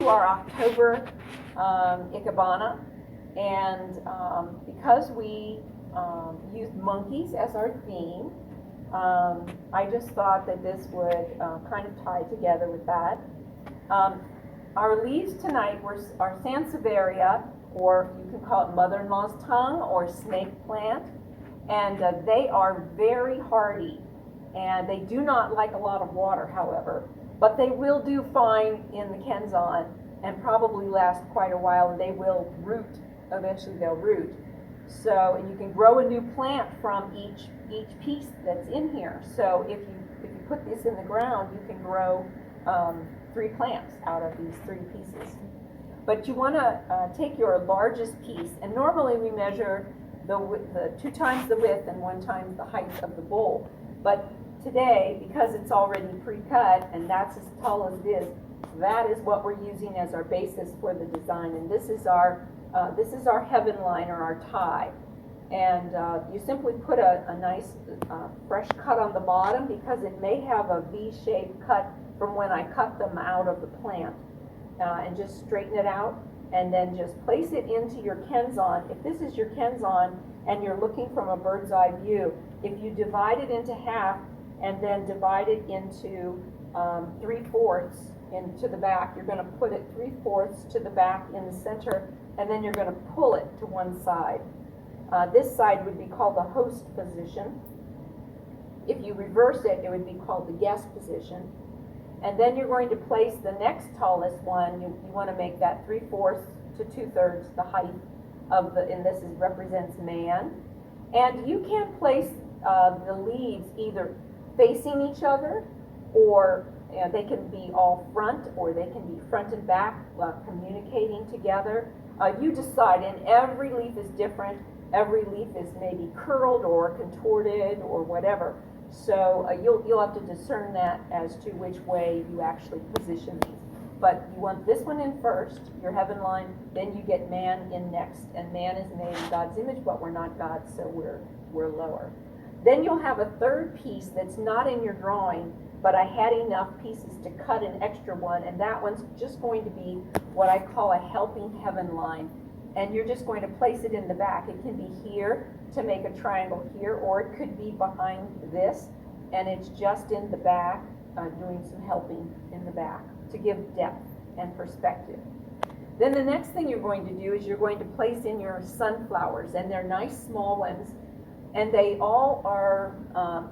Our October Ikebana, and because we used monkeys as our theme, I just thought that this would kind of tie together with that. Our leaves tonight are Sansevieria, or you can call it mother-in-law's tongue or snake plant, and they are very hardy, and they do not like a lot of water, however. But they will do fine in the Kenzon and probably last quite a while, and they will root. Eventually they'll root. So, and you can grow a new plant from each piece that's in here. So if you put this in the ground, you can grow 3 plants out of these 3 pieces. But you want to take your largest piece, and normally we measure the 2 times the width and 1 times the height of the bowl. But today, because it's already pre-cut and that's as tall as it is, that is what we're using as our basis for the design. And this is our heaven line, or our tie. And you simply put a nice fresh cut on the bottom, because it may have a V-shaped cut from when I cut them out of the plant. And just straighten it out, and then just place it into your Kenzon. If this is your Kenzon and you're looking from a bird's eye view, if you divide it into half and then divide it into 3/4 into the back, you're going to put it 3/4 to the back in the center, and then you're going to pull it to one side. This side would be called the host position. If you reverse it, it would be called the guest position. And then you're going to place the next tallest one. You want to make that 3/4 to 2/3 the height of the, and this represents man. And you can place the leaves either facing each other, or they can be all front, or they can be front and back, communicating together. You decide, and every leaf is different. Every leaf is maybe curled or contorted or whatever. So you'll have to discern that as to which way you actually position these. But you want this one in first, your heaven line, then you get man in next. And man is made in God's image, but we're not God, so we're lower. Then you'll have a third piece that's not in your drawing, but I had enough pieces to cut an extra one, and that one's just going to be what I call a helping heaven line. And you're just going to place it in the back. It can be here to make a triangle here, or it could be behind this, and it's just in the back, doing some helping in the back to give depth and perspective. Then the next thing you're going to do is you're going to place in your sunflowers, and they're nice small ones, and they all are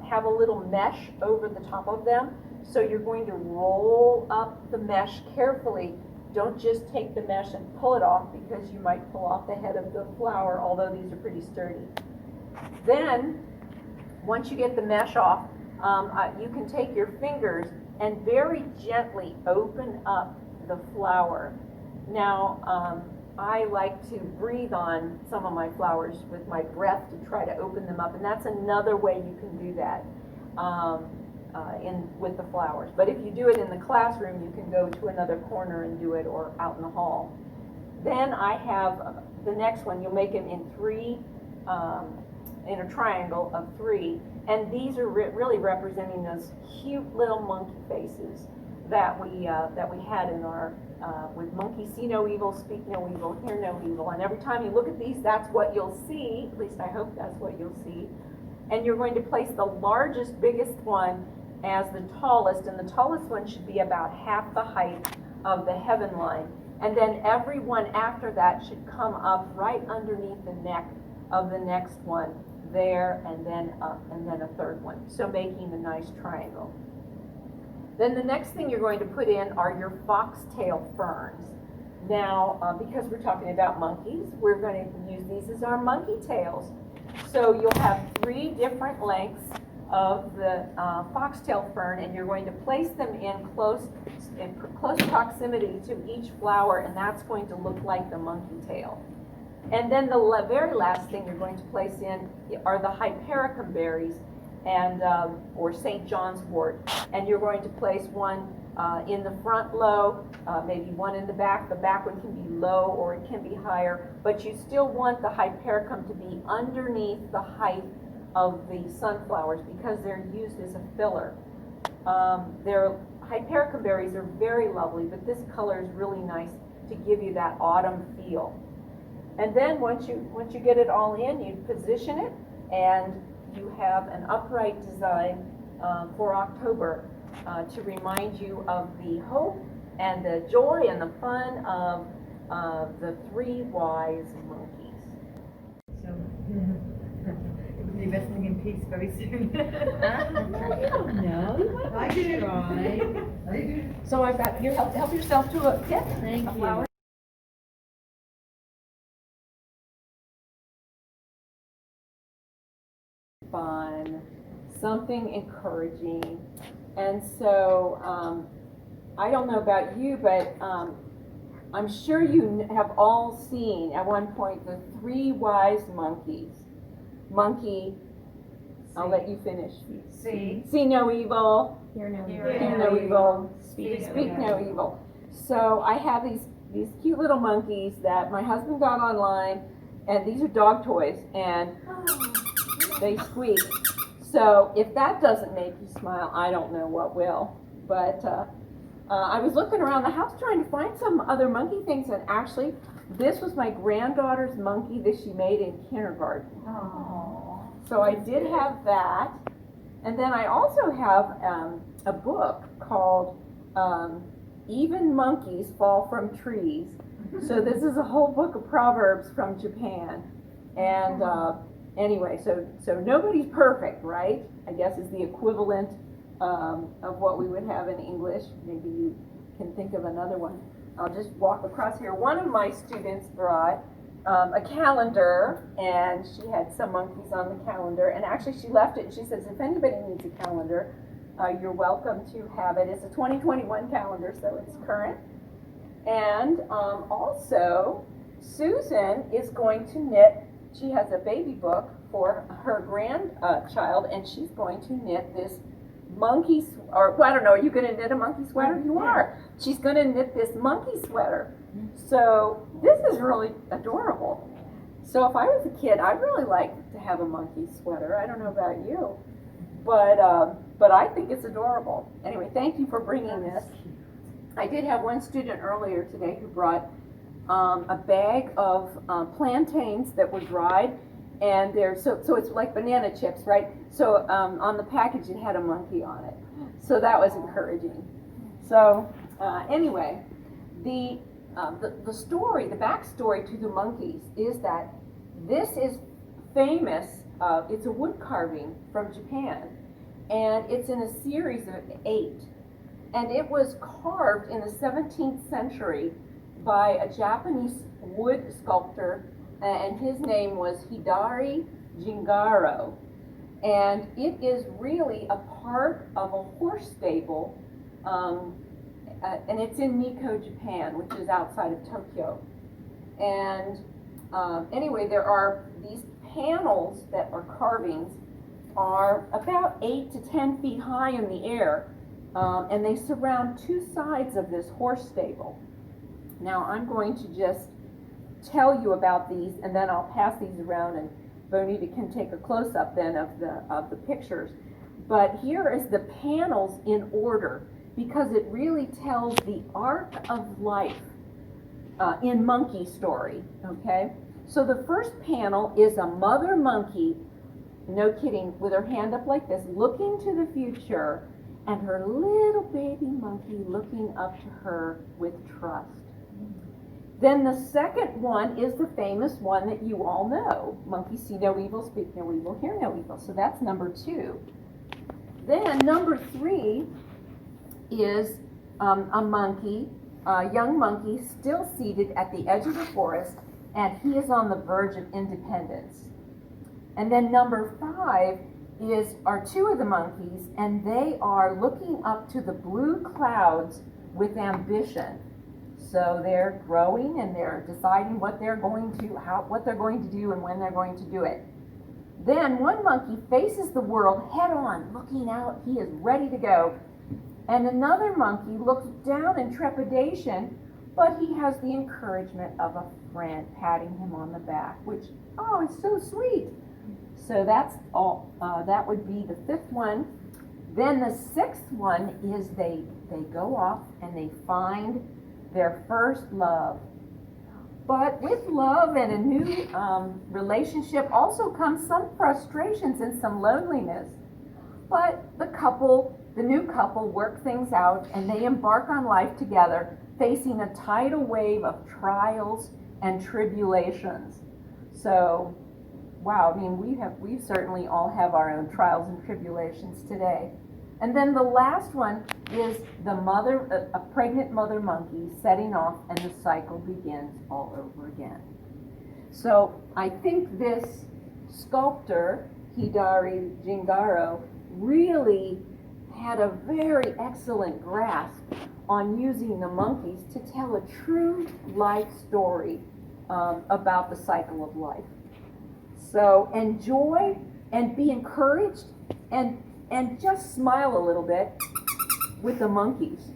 have a little mesh over the top of them. So you're going to roll up the mesh carefully. Don't just take the mesh and pull it off, because you might pull off the head of the flower, although these are pretty sturdy. Then, once you get the mesh off, you can take your fingers and very gently open up the flower. Now, I like to breathe on some of my flowers with my breath to try to open them up, and that's another way you can do that. With the flowers. But if you do it in the classroom, you can go to another corner and do it, or out in the hall. Then I have the next one. You'll make them in 3, in a triangle of 3, and these are really representing those cute little monkey faces that we had in our with monkey see no evil, speak no evil, hear no evil. And every time you look at these, that's what you'll see. At least I hope that's what you'll see. And you're going to place the largest, biggest one as the tallest, and the tallest one should be about half the height of the heaven line. And then every one after that should come up right underneath the neck of the next one there, and then up, and then a third one. So making a nice triangle. Then the next thing you're going to put in are your foxtail ferns. Now, because we're talking about monkeys, we're going to use these as our monkey tails. So you'll have 3 different lengths of the foxtail fern, and you're going to place them in close proximity to each flower, and that's going to look like the monkey tail. And then the very last thing you're going to place in are the hypericum berries, and or St. John's wort, and you're going to place one in the front low, maybe one in the back. The back one can be low or it can be higher, but you still want the hypericum to be underneath the height of the sunflowers, because they're used as a filler. They're hypericum berries are very lovely, but this color is really nice to give you that autumn feel. And then once you get it all in, you position it, and you have an upright design for October to remind you of the hope and the joy and the fun of the three wise monkeys. So, we'll be resting in peace very soon. Well, you don't know. You might I do. try. So I've got here. Help yourself to a tip. Thank a you. flower. Fun, something encouraging, and so I don't know about you, but I'm sure you have all seen at one point the three wise monkeys. Monkey, I'll let you finish. See no evil, Hear no Hear hear no evil, Speak speak no no evil. So I have these cute little monkeys that my husband got online, and these are dog toys, and they squeak. So if that doesn't make you smile, I don't know what will. But I was looking around the house trying to find some other monkey things, and actually this was my granddaughter's monkey that she made in kindergarten. So I did have that. And then I also have a book called Even Monkeys Fall from Trees. So this is a whole book of proverbs from Japan. And anyway, so nobody's perfect, right? I guess is the equivalent of what we would have in English. Maybe you can think of another one. I'll just walk across here. One of my students brought a calendar, and she had some monkeys on the calendar, and actually she left it, and she says, if anybody needs a calendar, you're welcome to have it. It's a 2021 calendar, so it's current. And also, Susan is going to knit. She has a baby book for her grandchild, and she's going to knit this monkey, or well, I don't know, are you going to knit a monkey sweater? You are. She's going to knit this monkey sweater. So this is really adorable. So if I was a kid, I'd really like to have a monkey sweater. I don't know about you, but I think it's adorable. Anyway, thank you for bringing this. I did have one student earlier today who brought a bag of plantains that were dried, and so it's like banana chips, right? So on the package it had a monkey on it, so that was encouraging. So anyway, the story, the backstory to the monkeys is that this is famous. It's a wood carving from Japan, and it's in a series of 8, and it was carved in the 17th century by a Japanese wood sculptor, and his name was Hidari Jingaro. And it is really a part of a horse stable, and it's in Nikko, Japan, which is outside of Tokyo. And anyway, there are these panels that are carvings, are about 8 to 10 feet high in the air, and they surround 2 sides of this horse stable. Now I'm going to just tell you about these, and then I'll pass these around, and Bonita can take a close-up then of the pictures. But here is the panels in order, because it really tells the arc of life in monkey story, okay? So the first panel is a mother monkey, no kidding, with her hand up like this, looking to the future, and her little baby monkey looking up to her with trust. Then the second one is the famous one that you all know. Monkey see no evil, speak no evil, hear no evil. So that's number 2. Then number 3 is a monkey, a young monkey still seated at the edge of the forest, and he is on the verge of independence. And then number 5 are 2 of the monkeys, and they are looking up to the blue clouds with ambition. So they're growing, and they're deciding what they're going to do and when they're going to do it. Then one monkey faces the world head on, looking out. He is ready to go. And another monkey looks down in trepidation, but he has the encouragement of a friend patting him on the back, which, oh, it's so sweet. So that's all. That would be the 5th one. Then the sixth one is they go off and they find their first love. But with love and a new relationship also comes some frustrations and some loneliness. But the new couple work things out and they embark on life together, facing a tidal wave of trials and tribulations. So, wow, I mean, we certainly all have our own trials and tribulations today. And then the last one is a pregnant mother monkey setting off, and the cycle begins all over again. So I think this sculptor, Hidari Jingaro, really had a very excellent grasp on using the monkeys to tell a true life story about the cycle of life. So enjoy and be encouraged and just smile a little bit with the monkeys.